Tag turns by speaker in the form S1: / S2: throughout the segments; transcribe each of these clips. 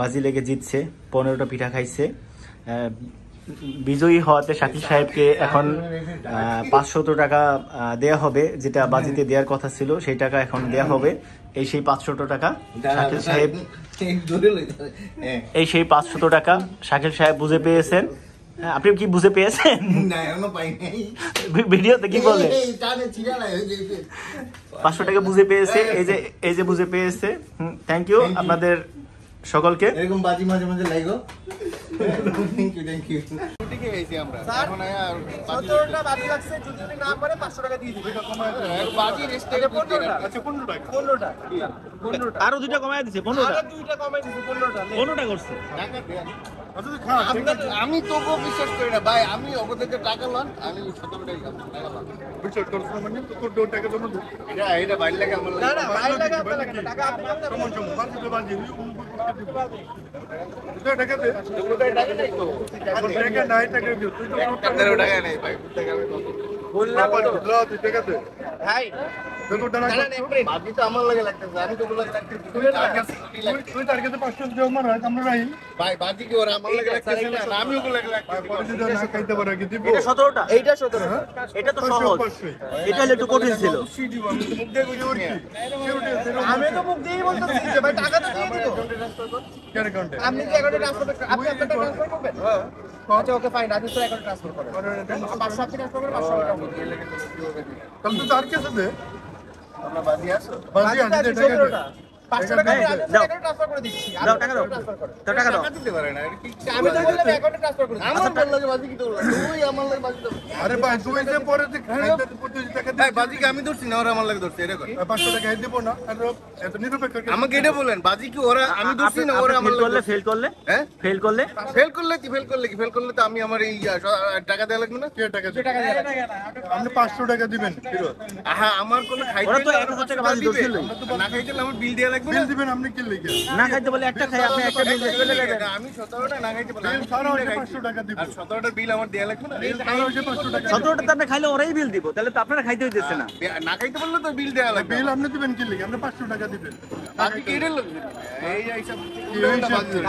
S1: বাজি লেগে জিতছে, 15টা পিঠা খাইছে। বিজয়ী হওয়াতে শাকিল সাহেবকে এখন 500 টাকা দেয়া হবে, যেটা বাজিতে দেওয়ার কথা ছিল সেই টাকা এখন দেয়া হবে। এই সেই 500 টাকা শাকিল সাহেব, এই সেই 500 টাকা শাকিল সাহেব বুঝে পেয়েছেন। আপনি কি বুঝে পেয়েছেন? ভিডিওতে কি বলে 500 টাকা বুঝে পেয়েছে, এই যে বুঝে পেয়েছে। থ্যাংক ইউ আপনাদের সকলকে।
S2: এরকম বাজি মাঝে মাঝে লাগো। Thank you. ঠিক আছে, আমরা এখন আর 17টা বাজি লাগছে, যদি না পারে 500 টাকা দিয়ে দিই। এটা কমায় বাজি রেস্ট থেকে 15টা। আচ্ছা 15টা।
S1: আরো দুইটা কমায় দিয়েছে, 15টা।
S2: আরো দুইটা কমায় দিয়েছে,
S1: 15টা করছে।
S2: টাকা দেন। আমি তোকে বিশ্বাস করি না ভাই, আমি ওদেরকে টাকা লন, আমি 17 টাকা লন। বিশ্বাস করছ না মানে তোর টাকা জন্য এটা বাইরে লাগে আমার লাগে। না না বাইরে লাগে আপনার লাগে টাকা, আপনি সমান সমান বাজি বাজি তুই টাকা দে, তুই টাকা দে তো টাকা নাই, টাকা দিও তুই তো টাকা নেই ভাই, টাকা আমি বললাম লো তুই টাকা দে ভাই। দেখো টাকা বাজি তো আমার লাগে লাগতেছে, আমি তো বলে লাগতেছে তুই তার কাছে 500 দিও মার আমরা নাই ভাই। বাজি কি ওরা আমার লাগে লাগতেছে না, আমি ওগুলো লাগে লাগতেছে। পরে যদি না খাইতে পারে কি দিব?
S1: এটা 17টা,
S2: এইটা 17,
S1: এটা তো সহজ, এটা হলে একটু কঠিন ছিল।
S2: মুখ দিয়ে কইছি ওর কি আমি তো মুখ দিয়েই বলতেছি যে ভাই টাকা তো দিয়ে দিব। কেন কাউন্টে আপনি কি অ্যাকাউন্টে ট্রান্সফার করবেন? আপনি আপনারটা ট্রান্সফার করবেন? হ্যাঁ আচ্ছা ওকে ফাইন, আপনি তো অ্যাকাউন্টে ট্রান্সফার করেন। 500 আপনি ট্রান্সফার করেন, 500 টাকা দিয়ে লাগে তো তাহলে তো তার কাছে দে। আমরা বাজি আসো, বাজি আছে টাকা 500 টাকা দিয়ে দাও, ট্রান্সফার করে দিচ্ছি। দাও টাকা দাও, টাকা দাও। টাকা দিতে পারে না কি? আমি তো বললাম অ্যাকাউন্টে ট্রান্সফার করে দিই। আমার বল লাগে বাজি কি তো তুই আমার লাগে বাজি দাও। আরে ভাই তুই যে পরে যে খাইতে 25 টাকা দে। ভাই বাজি কি আমি ধরছি না, ওরা আমার লাগে ধরছে? এটা কর 500 টাকা দেব না, আর এত নিরপেক্ষ আমাকে এটা বলেন। বাজি কি ওরা আমি ধরছি না, ওরা আমার লাগে
S1: ফেল করলে
S2: হ্যাঁ
S1: ফেল করলে
S2: ফেল করলে তো আমি আমার এই টাকা দেয়া লাগবে না? কে টাকা দেয়া আপনি 500 টাকা দিবেন ফেরত। হ্যাঁ আমার কোনো খাইতে
S1: ওরা তো 1000 টাকা বাজি ধরছিল,
S2: না খাইতে আমার বিল দেয়া লাগবে। বিল দিবেন আপনি কি লিখে?
S1: না খাইতে বলে একটা খাই, আপনি একটা বিল চলে যাবেন।
S2: আমি 17টা না খাইতে বলে আমি 500 টাকা দিব, আর 17টা বিল আমার দেয়া লাগবে না? 500 টাকা
S1: 17টা তো আপনি খাইলে ওরাই বিল দিব, তাহলে তো আপনারা খাইতে হইতেছে না।
S2: না খাইতে বললে তো বিল দেয়া লাগবে। বিল আপনি দিবেন কি লিখে? আপনি 500 টাকা দিবেন। বাকি কি রে লোক এই হিসাব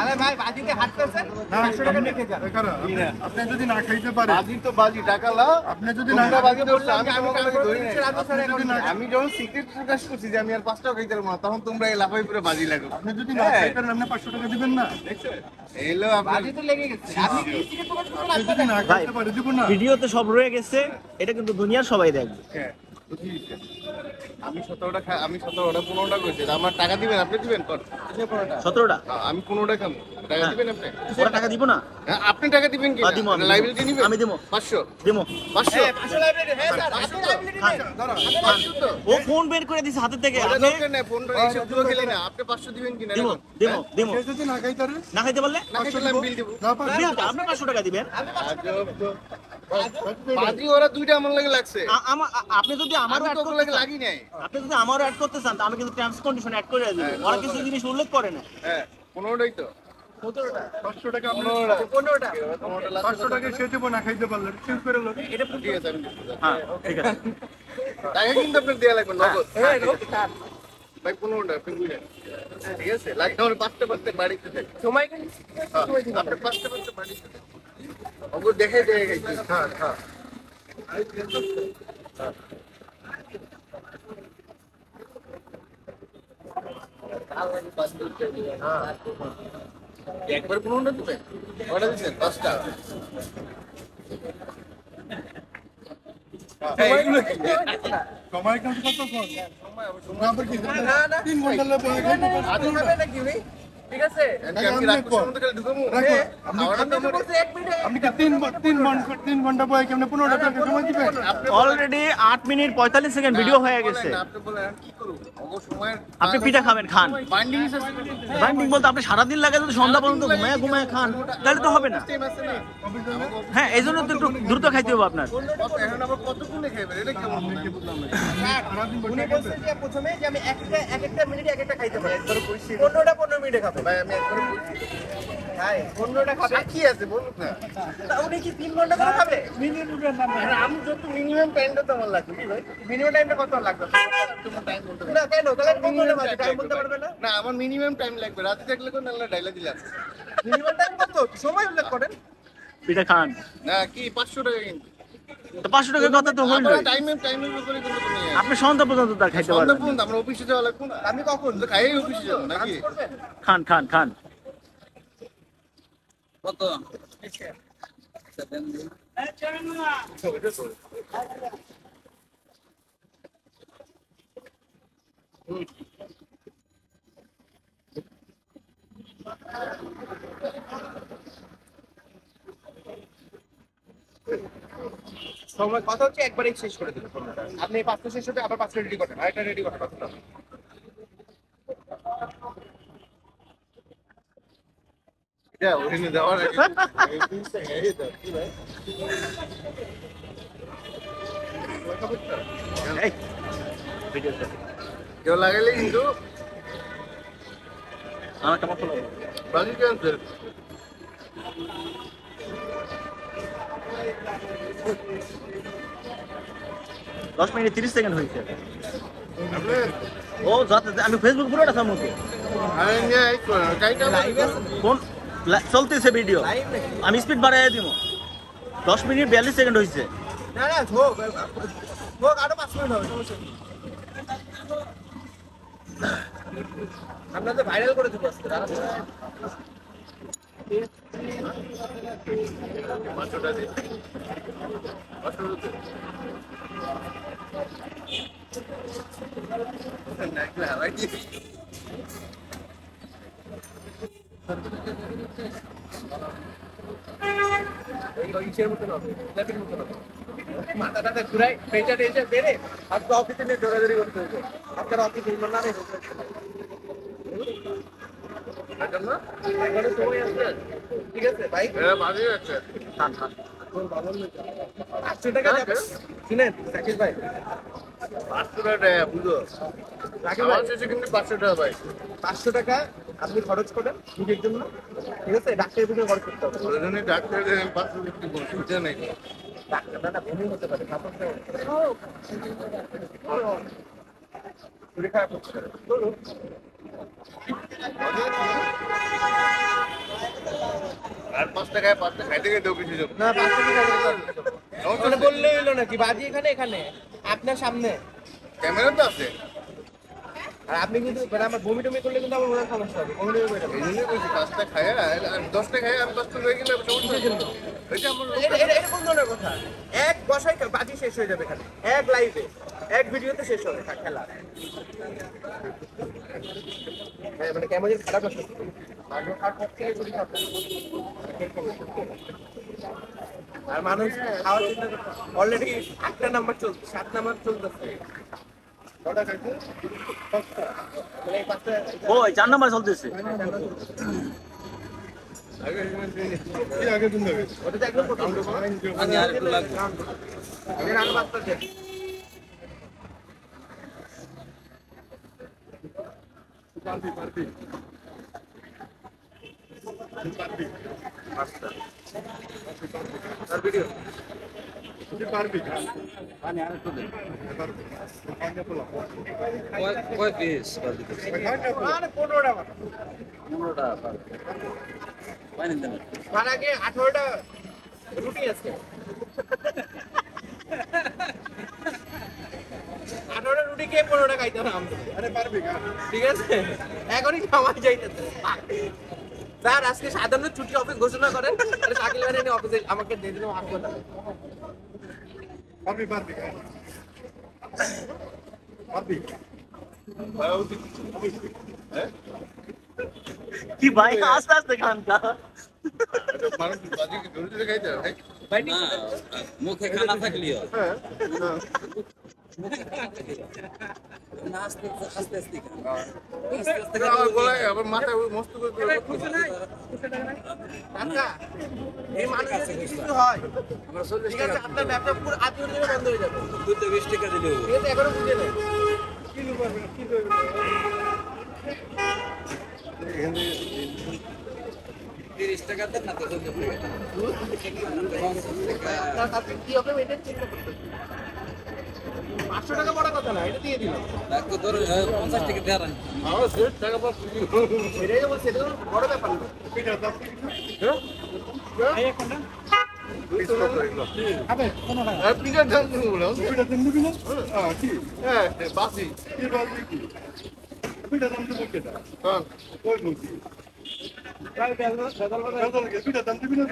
S2: আরে ভাই বাজিতে হাত করছেন 500 টাকা লিখে যান। আপনি যদি না খাইতে পারেন বাজি তো বাজি টাকা লাও, আপনি যদি না বাজি বললে আমি যখন সিক্রেট প্রকাশ করছি যে আমি আর 5 টাকা খাইতে পারবো না, তখন তোমরা এই লাফাই পুরো বাজি লাগো। আপনি যদি না খাইতে পারেন আপনি 500 টাকা দিবেন না? এলো বাজি তো লেগে গেছে। আপনি কি সিক্রেট প্রকাশ করতে আপনি যদি না খাইতে পারেন দিব না?
S1: ভিডিওতে সব রয়ে গেছে, এটা কিন্তু দুনিয়ার সবাই দেখবে।
S2: আমি 17টা 15টা কইছি, আমার টাকা দিবেন? আপনি দিবেন কোন
S1: 17টা?
S2: আমি 15টা খাম, টাকা দিবেন আপনি?
S1: ওরা টাকা দিব না?
S2: আপনি টাকা দিবেন কি? লাইবিলিটি নিবেন?
S1: আমি দিব
S2: 500
S1: দিব
S2: 500 লাইবিলিটি। হ্যাঁ স্যার আপনি লাইবিলিটি নেন, ধরো
S1: ও ফোন বের করে দিছে হাতের থেকে।
S2: আপনি দরকার নাই ফোন এই সব গুলো খেলি না। আপনি 500 দিবেন কি না?
S1: দিব যদি না খাইতারে না খাইতে বললে
S2: না খাইলে আমি বিল দেব না।
S1: আপনি 500 টাকা দিবেন।
S2: বাজি ওরা দুইটা আমার লাগে লাগছে।
S1: আপনি যদি আমারও অ্যাড করতে
S2: লাগে লাগি নাই,
S1: আপনি যদি আমারও অ্যাড করতে চান তো আমি কিন্তু টার্মস কন্ডিশন অ্যাড করে দেব। ওরা কিছু জিনিস উল্লেখ করে না।
S2: হ্যাঁ 15টাই তো 500 টাকা 15টা 500 টাকা সে দেব না খাইতে পারলে চেঞ্জ করে লোক। এটা ঠিক আছে আমি
S1: হ্যাঁ ঠিক আছে।
S2: টাকা কিন্তু আপনার দেয়া লাগবে নগদ। ভাই 15টা আপনি বুঝেন ঠিক আছে? লাগে আমার 5টা বাড়িতে থাকে সময় কেন আপনি 5টা বাড়িতে ওগো দেখে গেছি। হ্যাঁ হ্যাঁ একবার 15টা দিবেন, কটা দিচ্ছেন? 10টা। সময় কত কত সময় 3 ঘন্টা লাগবে। ঠিক আছে আমি রাখবো খালি ঢুকমু। আপনি কি 3 ঘন্টা পরে কেমনে 15টা টাকা সময় দিবেন?
S1: অলরেডি 8 মিনিট 45 সেকেন্ড ভিডিও হয়ে গেছে।
S2: আপনি বলেন কি করব? ওগো সময়
S1: আপনি পিঠা খাবেন, খান।
S2: বাইন্ডিং আছে,
S1: বাইন্ডিং বলতে আপনি সারা দিন লাগে যদি সন্ধ্যা পর্যন্ত ঘুমায় খান তাহলে তো হবে না। হ্যাঁ এই জন্য তো একটু দ্রুত খাইতে হবে আপনার।
S2: এখন আবার কতক্ষণে খাইবেন? এটা কেমন উনি বলছেন যে প্রথমে যে আমি এক একটা মিনিটে এক একটা খাইতে পারি, একবার কইছি 15টা 15 মিনিটে খাবো ভাই। আমি একবার কইছি ভাই 15টা খাবে
S3: কি আছে বলুন না
S2: তা উনি কি 3 ঘন্টা করে খাবে
S3: আমি যত মিনিমাম টাইমটা তো আমার লাগবে কি ভাই
S2: মিনিমাম টাইমটা কত লাগবে
S3: তোমার টাইম বলতে
S2: না কেন তাহলে কোন ধরনের বাজে টাইম বলতে পারবে না
S3: না আমার মিনিমাম টাইম লাগবে রাতে থাকলে কোন আল্লাহ ডাইলা দিলাম
S2: মিনিমাম টাইম কত সময় উল্লেখ করেন
S1: পিঠা খান
S3: না কি 500 টাকা কিন্তু
S1: তো 500 টাকার কথা তো হইল
S3: টাইমের উপরে কিন্তু তুমি
S1: আপনি সন্ধ্যা পর্যন্ত তা খাইতে
S3: সন্ধ্যা
S1: পারবেন
S3: পর্যন্ত আমরা অফিসে যাওয়া লাগবে না
S2: আমি কখন
S3: তো খাইয়ে অফিসে যাবো নাকি
S2: করবেন
S1: খান খান খান
S4: কত
S2: সময় কথা হচ্ছে একবারেই শেষ করে দিন আপনি এই 5টা শেষ হবে আবার 5টা রেডি করেন আরেকটা রেডি করেন কতটা
S3: এটা ওখানে যাওয়ার আগে এই পিসটা হেরে দাও কি ভাই
S1: এই ভিডিওতে
S3: কেউ লাগাইলে কিন্তু
S1: আমার কেমন হলো
S3: বাকি ক্যান্সেল
S1: 10 মিনিট 30 সেকেন্ড হয়েছে
S3: আপনি
S1: ও যাতে আমি ফেসবুক পুরোটা থামো তো
S3: আরে নিয়ে এই কাইটা
S1: কোন চলতেছে ভিডিও
S2: লাইভ নাকি
S1: আমি স্পিড বাড়াই দিব 10 মিনিট 42 সেকেন্ড হয়েছে
S2: না না হোক হোক আরো 5 মিনিট হবে সমস্যা নেই আমরা তো ভাইরাল করে দেবো আজকে
S3: মাছটা দি মাছটা দি না ক্লা রাইট
S2: এই ইচ্ছের মতো হবে ল্যাপের মতো হবে মাথাটা ঘুরাই পেঁচা টেঁচে বেড়ে আজকে অফিসে নিয়ে দৌড়াদৌড়ি করতে হবে আপনার অফিস এই না নেই
S3: না
S2: এখানে সময় আছে ঠিক আছে ভাই
S3: এরা বাজে আছে
S1: খান খান
S2: 800 টাকা দেবে শুনেন সাকিব ভাই
S3: 500 টাকা বুঝো
S2: সাকিব ভাই
S3: আমার শেষে কিন্তু 500 টাকা ভাই
S2: 500 টাকা আপনি খরচ করেন নিজের জন্য ঠিক আছে ডাক্তারের পিছনে খরচ করতে হবে
S3: ওই জন্য ডাক্তারদের 500 টাকা বলছি বুঝে নাই
S2: ডাক্তারটা না ভূমি হতে পারে শরীর খারাপ হচ্ছে বলুন
S3: আর 5 টাকায় 5 টাকা খাইতে গিয়ে অফিসে যাবো
S2: না 500 টাকা বললে হইলো নাকি বাজি এখানে এখানে আপনার সামনে
S3: ক্যামেরা তো আছে
S2: আর আপনি কিন্তু মানে আমার বমি টমি করলে কিন্তু আমার মনে সমস্যা হবে বমি টমি করে
S3: এই জন্যই বলছি 5 টাকা খায় আর 10 টাকা খায় আমি 10 টাকা হয়ে গেলে সমস্যা জন্য এটা আমার
S2: এটা কোন ধরনের কথা এক বসাই বাজি শেষ হয়ে যাবে এখানে এক লাইভে এক ভিডিওতে শেষ হবে খেলা হ্যাঁ মানে কেমন যেন খারাপ লাগছে আর পর থেকে চুরি খাবে আর মানুষ খাওয়ার চিন্তা করছে অলরেডি 8টা নাম্বার চলছে 7 নাম্বার চলতেছে কটা খাইছে 5টা মানে এই 5টা
S1: ওই 4 নাম্বার চলতেছে
S3: আগে দিন দেবে
S2: ওটা তো একদম প্রথম
S4: পানি আর একটু লাগবে
S2: এর আগে বাচ্চা দেন ভিডিও
S4: কয় পিস বাজি
S2: মানে 15টা
S4: 15টা পানি দেন
S2: তার আগে 18টা রুটি আছে 18টা রুটি কে 15টা খাইতে হবে আমরা আরে পারবি ঠিক আছে এখনই খাওয়া যাইতেছে স্যার আজকে সাধারণ ছুটি অফিস ঘোষণা করেন আরে শাকিল ভাই নিয়ে অফিসে আমাকে দিয়ে দিন হাসপাতালে
S3: পারবি হ্যাঁ
S1: কি ভাই আস্তে আস্তে খান কা
S3: মানুষ বাজি কি ধরে খাইতে হবে
S2: ভাই
S4: না মুখে খানা থাকলিও
S3: হ্যাঁ
S4: না আস্তে আস্তে আস্তে খান।
S3: আমার গলায় আবার মাথায় মস্ত করে
S2: কাকা এই মানুষের যদি কিছু হয় ঠিক আছে আপনার ব্যবসা পুরো আজীবন জন্য বন্ধ হয়ে যাবে
S4: 220 টাকা দিলে হবে।
S2: ঠিক আছে এখনো বুঝে নেই
S4: 30 টাকা দেন না তো 40 টাকা। 50 টাকা।
S2: আপনি কি হবে এটা চিন্তা করতেছেন 500 টাকা বড় কথা না এটা দিয়ে দিলাম
S4: এক তো ধরো 50 টাকা দেওয়ার
S3: আমার সেট টাকা পাস
S2: এটাই তো বলছি এটা তো বড় ব্যাপার না
S3: পিঠার দাম কত বলো পিঠার দাম দিবি না হ্যাঁ কি হ্যাঁ বাসি কি বাসি কি পিঠার দাম দেবো কেটা হ্যাঁ ওই মুখি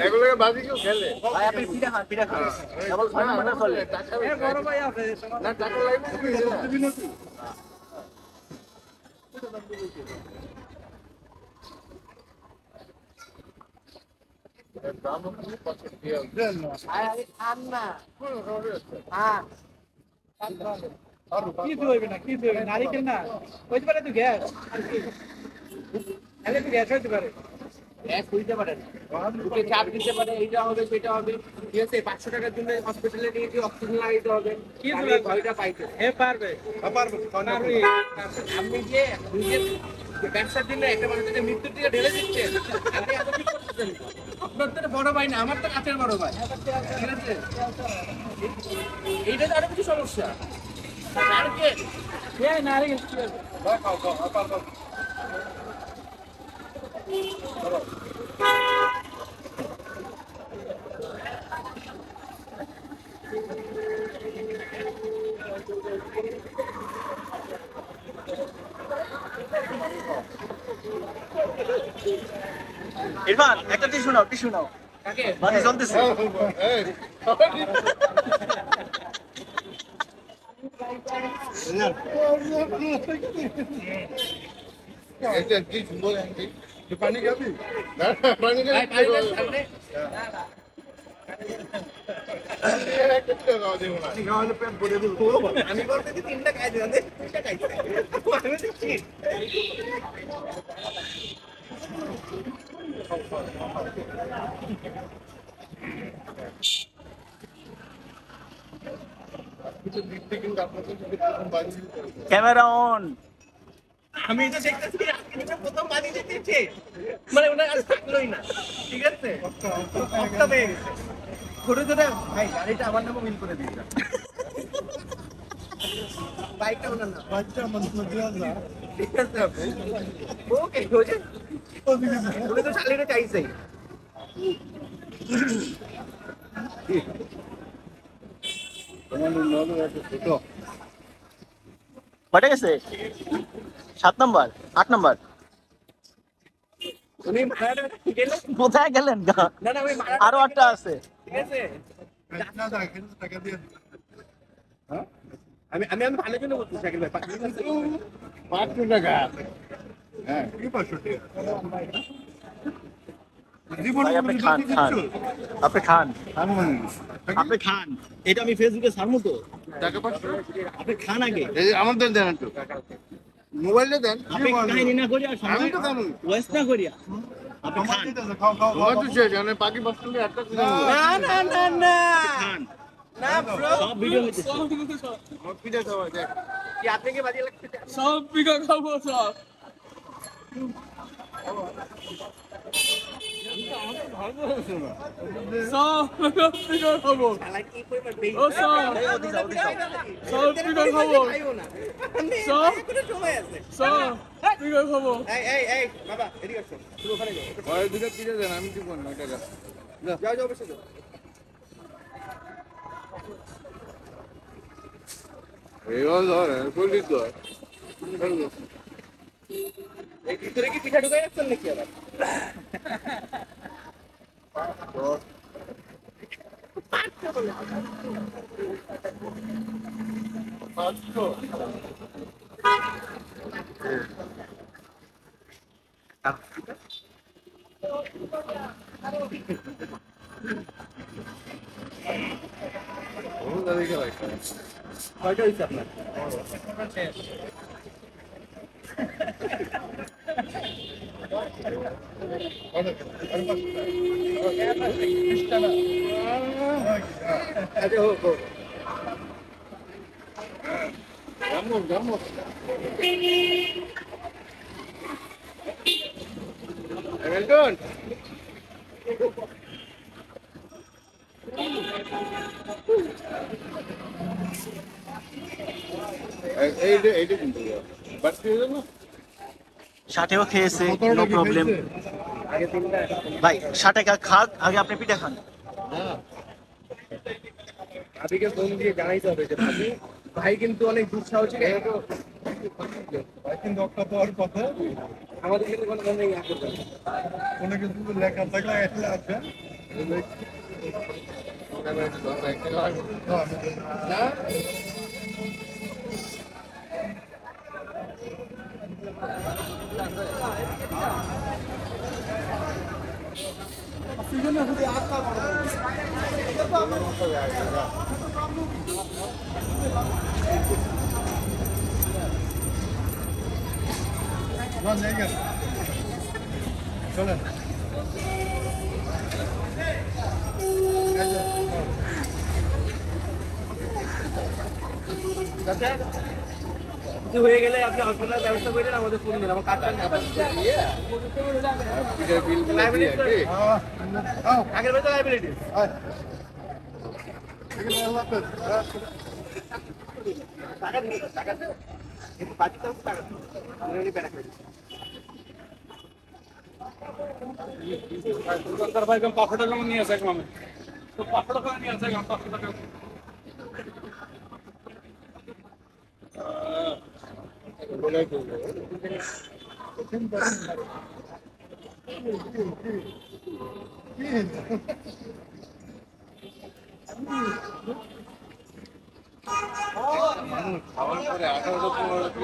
S3: এগুলোকে বাজি কেউ খেলে
S2: ভাই আপনি পিঠা খান কেবল 6 নম্বরটা চলে
S3: টাকা বড় ভাই আছে না টাকা লাগবে দিবি না তুই দাম কি পাচ্ছে দিয়ে
S2: আরে খান না হ্যাঁ
S5: কি দিবে না কি দিবে নারিকেল না হইতে পারে তো গ্যাস আর কি এলে তো গ্যাস হইতে পারে
S2: এক হইতে পারে না বুকে চাপ দিতে পারে এইটা হবে সেটা হবে ঠিক আছে 500 টাকার জন্য হসপিটালে নিয়ে গিয়ে অক্সিজেন লাগাইতে হবে
S5: কি
S2: আমি
S5: দিবে?
S2: ভয়টা পাইতে
S5: হে পারবে
S3: পারবো
S5: পারবি
S2: আপনি যে নিজের ব্যবসার জন্য একটা মানুষের মৃত্যুর দিকে ঢেলে দিচ্ছেন আপনি এত ঠিক করতেছেন আপনার তো বড় ভাই না আমার তো কাছের বড় ভাই ঠিক আছে এইটা তো আরো কিছু সমস্যা নারকেল
S5: হে নারিকেল কি হবে?
S1: ইরফান একটা টিস্যু নাও
S2: কাকে
S1: বাজি চলতেছে
S3: এই এটা কি সুন্দর আন্টি তুই পানি খাবি না পানি
S2: ভাই
S3: খাবি
S2: পানি দেন সামনে আমি বলতে যে 3টা খাই দিলাম 3টা খাইছে আমি দিচ্ছি
S1: ক্যামেরা অন
S2: আমি তো দেখতেছি আজকে যেটা প্রথম বাজি দিতেছে মানে ওনার আর থাকলোই না ঠিক আছে অক্টা পেয়ে গেছে ছোট ছোট ভাই গাড়িটা আমার নামে মিল করে দিয়েছে বাইকটা ওনার না
S3: বাচ্চা আমার দেওয়া যায়
S2: ঠিক আছে ওকে হয়েছে উনি তো শালিটা চাইছেই
S1: কটে গেছে 7 নম্বর 8 নম্বর
S2: উনি ভাড়াটা গেলে
S1: কোথায় গেলেন
S2: না না আমি ভাড়া
S1: আরো 8টা আছে
S2: ঠিক আছে
S3: না না টাকা দিয়ে
S2: আমি ভালো জন্য বলছি শাকিল ভাই
S3: 500 টাকা হ্যাঁ কি 500 টাকা জীবন
S1: ভাই আপনি খান আপনি খান এটা আমি ফেসবুকে ছাড়বো তো
S3: টাকা 500
S1: আপনি খান আগে
S3: এই যে আমাদের দেন একটু মোবাইলে দেন
S1: আপনি কাহিনী না করিয়া
S3: আমি
S1: সময়
S3: তো খাবো
S1: ওয়েস্ট না করিয়া আপনি খান
S3: তোমার তো শেষ মানে বাকি 500 টাকা একটা
S2: না না না না
S1: খান
S2: না ব্রো
S1: সব ভিডিও হইতেছে
S3: আমার পিঠা খাওয়া দেখ
S2: কি আপনি কি বাজি লাগছে
S5: সব বিঘা খাবো সব সব বিঘা খাবো
S2: শালা কি পরিমাণ বেশি
S5: ও সব সব বিঘা খাবো
S2: খাইও না
S5: সব
S2: কোনো সময় আছে
S5: সব বিঘা খাবো
S2: এই বাবা এদিকে আসো তুমি ওখানে যাও
S3: ওই দুটো পিঠা দেন আমি দিব না টাকা
S2: যাও যাও বসে যাও
S3: এই ধরে পুলিশ ধর
S2: এই ভিতরে কি পিঠা ঢুকাই রাখছেন নাকি আবার কয়টা হয়েছে আপনার আচ্ছা হোক হোক
S3: Hamilton এইটা কিন্তু বাট কি হলো না
S1: 60-এও খেয়েছে, নো প্রবলেম। ভাই 60 খাক, আগে আপনি পিঠা খান।
S2: ভাবিকে ফোন দিয়ে জানাইতে হবে যে ভাবি ভাই কিন্তু অনেক দুঃসাহসী,
S3: ভাই কিন্তু একটা পাওয়ার কথা
S2: আমাদের কিন্তু কোনো ধরনের ইয়া করবে না।
S3: কোনো কিছু লেখা থাকলে এটা আছে
S2: না
S3: না জায়গা চলেন
S2: কিছু হয়ে গেলে আপনি হসপিটালের ব্যবস্থা করে দেন, আমাদের ফোন দিন, আমার কার্ডটা আগের বেলা লাইবিলিটি টাকা দিন, টাকা দিন, কিন্তু বাকিটা হচ্ছে টাকা দিন,
S5: দোকানদার ভাই কম 500 টাকা নিয়ে আসে আমি তো 500 টাকা নিয়ে আসে 500 টাকা
S3: খাওয়ার পরে 18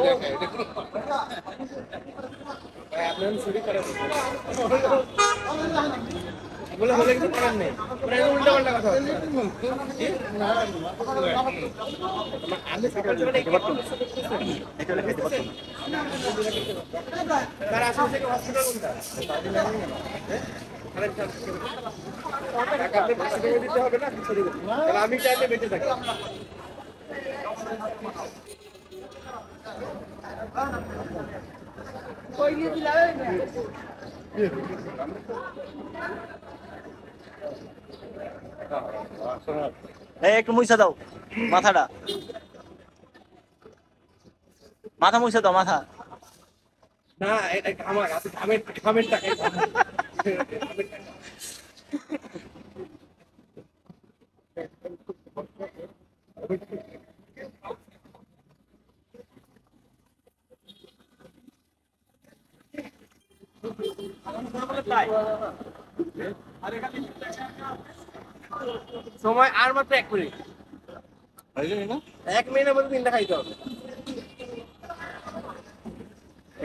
S3: টাকা এটা
S2: আপনার চুরি করে বলে হলে কিছু করার নেই, উল্টা পাল্টা কথা হচ্ছে। আমি সাপোর্ট করে তার আসলে থেকে হসপিটাল কোনটা টাকা আপনি 500 টাকা দিতে হবে না, কিছু দিবেন, তাহলে আমি চাইলে বেঁচে থাকি।
S1: একটু মুইসা দাও মাথাটা, মাথা মুইসা দাও, মাথা।
S2: না এটা আমার খামের খামের টাকা সময় আর মাত্র 1 মিনিট, 1 মিনিটের মধ্যে 3টা খাইতে হবে।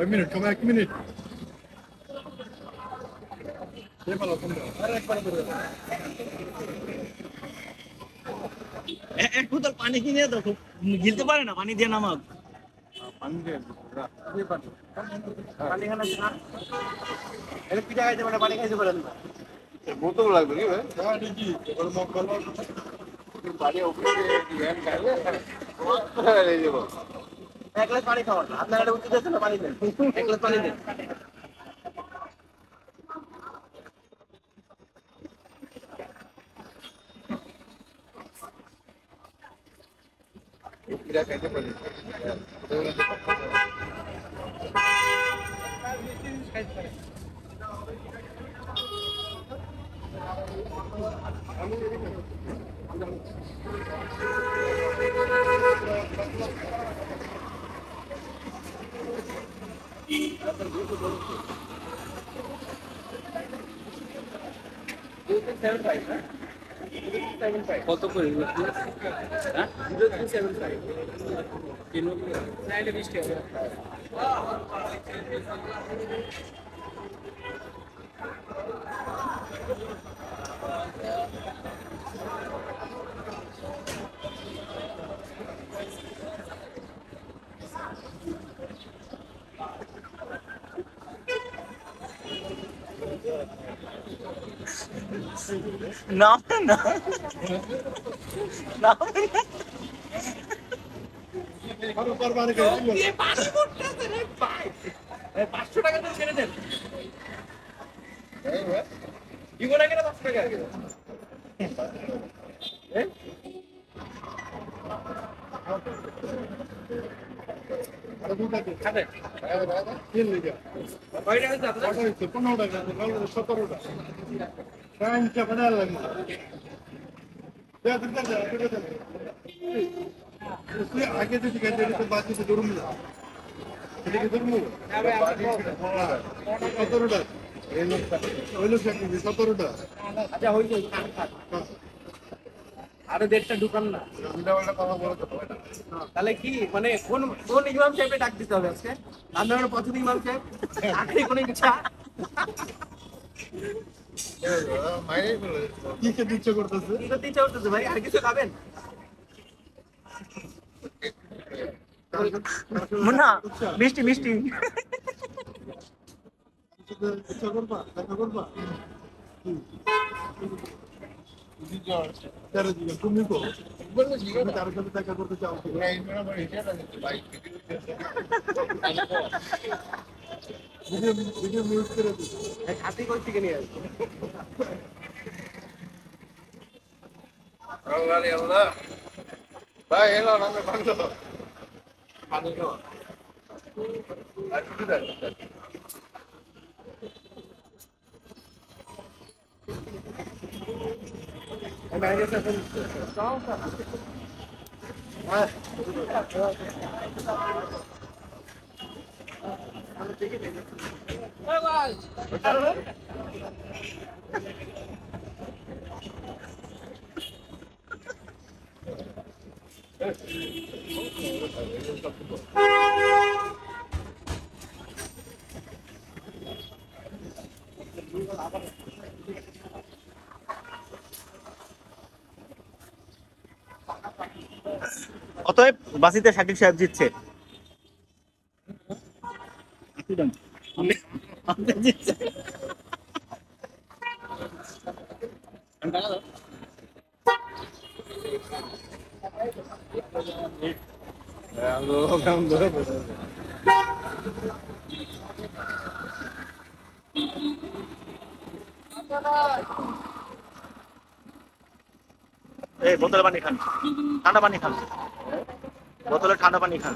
S3: 1 মিনিট কম 1 মিনিট
S1: এক বোতল পানি কিনে দাও, গিলতে পারে না, পানি দিয়ে নামাক।
S3: পানি দিয়ে
S2: পানি খানা না এটা পিঠা খাইতে পারে, পানি খাইতে পারেন না।
S3: বোতল লাগবে কি ভাই পানি কি ওর মক্কল পানি উপরে দিয়ে খাইলে এই যে
S2: 1 গ্লাস পানি খাওয়ান, আপনার এটা উচিত আছে না, পানি দেন, 1 গ্লাস পানি দেন।
S3: পিঠা খাইতে পারি
S5: কত করে হ্যাঁ
S2: 0.75
S5: কিলো
S2: চাইলে 20 টাকা।
S1: নামে না, নামে না।
S3: পারবারে করে দিল
S2: এই পানি পড়তেছে রে ভাই, এই 500 টাকা তো ছেড়ে দেন।
S3: এই ভাই
S2: দিব না কেন 500 টাকা
S5: খাবে
S3: তিন লিটার
S2: কয়টা হচ্ছে আপনার
S3: কত হচ্ছে 15 টাকা 17টা টাইমটা বড় লাগে আগে যদি গেছে তো বাকি তো ধরুন না এদিকে ধরুন সতেরোটা ওই লোক 17টা
S2: আচ্ছা হইছে আরো 1.5টা ঢুকান না তাহলে কি মানে কোন কোন ইমাম সাহেবকে ডাক দিতে হবে আজকে আপনার পছন্দ ইমাম সাহেব আখরি কোন ইচ্ছা
S3: কি খেতে ইচ্ছে করতেছে
S2: কি করতে ইচ্ছা করতেছে ভাই আর কিছু খাবেন
S1: মুন্না মিষ্টি মিষ্টি
S3: ইচ্ছা করবা দেখা করবা তুমি কো তার সাথে দেখা করতে চাও ভিডিও মিউট করে দিই
S2: হাতি কই থেকে নিয়ে আসবে
S3: আল্লাহ ভাই এলো নামে বাংলো
S2: পানি খাওয়া
S1: অতএব বাজিতে শাকিল সাহেব জিতছে এই বোতলে পানি খান ঠান্ডা পানি খান বোতলে ঠান্ডা পানি খান